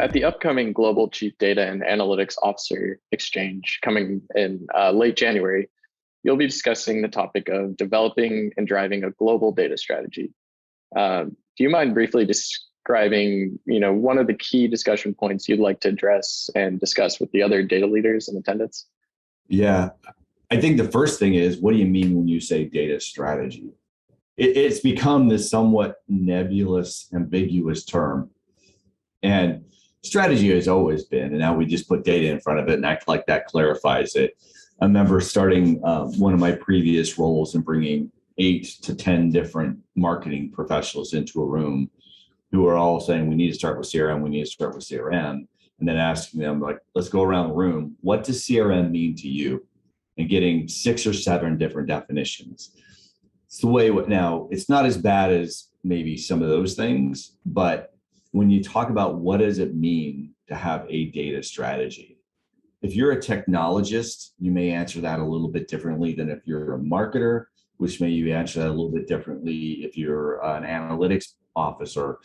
At the upcoming Global Chief Data and Analytics Officer Exchange coming in late January, you'll be discussing the topic of developing and driving a global data strategy. Do you mind briefly describing, one of the key discussion points you'd like to address and discuss with the other data leaders in attendance? Yeah, I think the first thing is, what do you mean when you say data strategy? It's become this somewhat nebulous, ambiguous term. And strategy has always been, and now we just put data in front of it and act like that clarifies it. I remember starting one of my previous roles and bringing 8 to 10 different marketing professionals into a room who are all saying, we need to start with CRM, we need to start with CRM. And then asking them, like, let's go around the room. What does CRM mean to you? And getting 6 or 7 different definitions. It's the way now, it's not as bad as maybe some of those things, but when you talk about what does it mean to have a data strategy, if you're a technologist, you may answer that a little bit differently than if you're a marketer, which may you answer that a little bit differently if you're an analytics officer.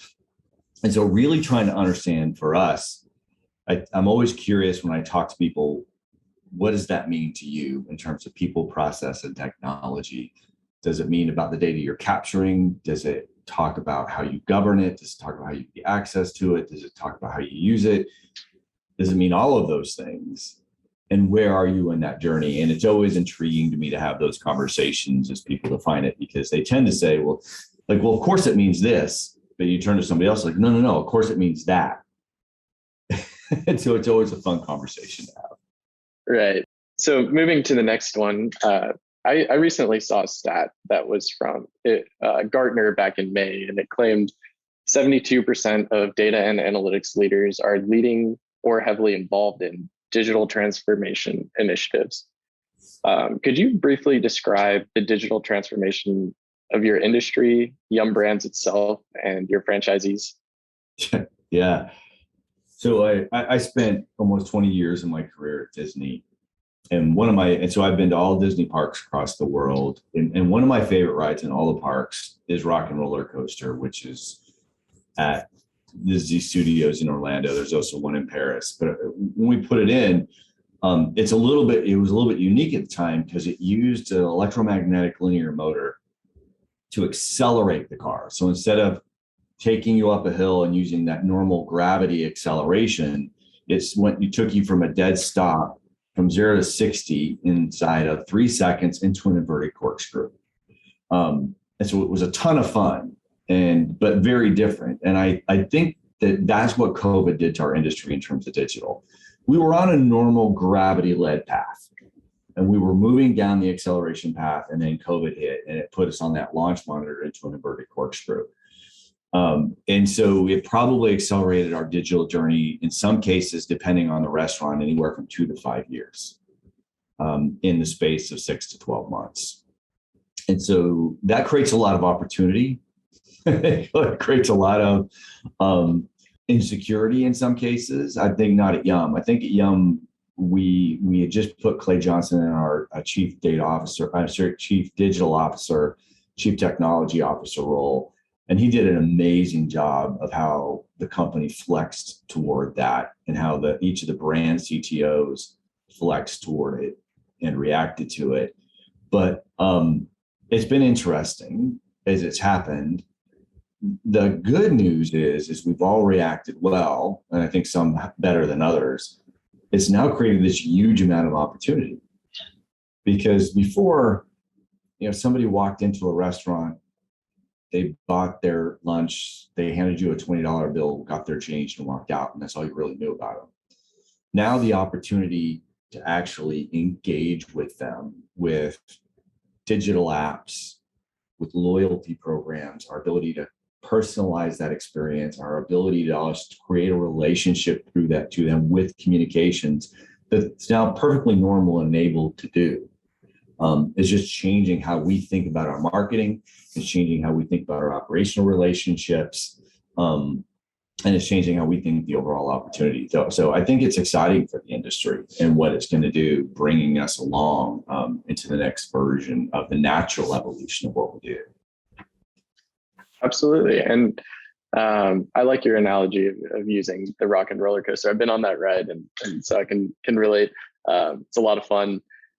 And so really trying to understand for us, I'm always curious when I talk to people, what does that mean to you in terms of people, process, and technology? Does it mean about the data you're capturing? Does it talk about how you govern it? Does it talk about how you get access to it? Does it talk about how you use it? Does it mean all of those things? And where are you in that journey? And it's always intriguing to me to have those conversations as people define it, because they tend to say, well, of course it means this, but you turn to somebody else like, no, of course it means that. And so it's always a fun conversation to have. Right. So moving to the next one, I recently saw a stat that was from Gartner back in May, and it claimed 72% of data and analytics leaders are leading or heavily involved in digital transformation initiatives. Could you briefly describe the digital transformation of your industry, Yum Brands itself, and your franchisees? Yeah. So I spent almost 20 years of my career at Disney. And so I've been to all Disney parks across the world. And one of my favorite rides in all the parks is Rock and Roller Coaster, which is at Disney Studios in Orlando. There's also one in Paris. But when we put it in, it was a little bit unique at the time because it used an electromagnetic linear motor to accelerate the car. So instead of taking you up a hill and using that normal gravity acceleration, it took you from a dead stop from 0 to 60 inside of 3 seconds into an inverted corkscrew. And so it was a ton of fun, but very different. And I think that's what COVID did to our industry in terms of digital. We were on a normal gravity-led path, and we were moving down the acceleration path, and then COVID hit, and it put us on that launch monitor into an inverted corkscrew. And so it probably accelerated our digital journey in some cases, depending on the restaurant, anywhere from 2 to 5 years in the space of 6 to 12 months. And so that creates a lot of opportunity. It creates a lot of insecurity in some cases. I think not at Yum. I think at Yum, we had just put Clay Johnson in our chief digital officer, chief technology officer role. And he did an amazing job of how the company flexed toward that and how each of the brand CTOs flexed toward it and reacted to it. But it's been interesting as it's happened. The good news is we've all reacted well, and I think some better than others. It's now created this huge amount of opportunity, because before, somebody walked into a restaurant, they bought their lunch, they handed you a $20 bill, got their change, and walked out, and that's all you really knew about them. Now the opportunity to actually engage with them with digital apps, with loyalty programs, our ability to personalize that experience, our ability to also create a relationship through that to them with communications that's now perfectly normal and able to do. Is just changing how we think about our marketing. It's changing how we think about our operational relationships. And it's changing how we think the overall opportunity. So I think it's exciting for the industry and what it's going to do, bringing us along into the next version of the natural evolution of what we do. Absolutely. And I like your analogy of using the rock and roller coaster. I've been on that ride, and so I can relate. It's a lot of fun.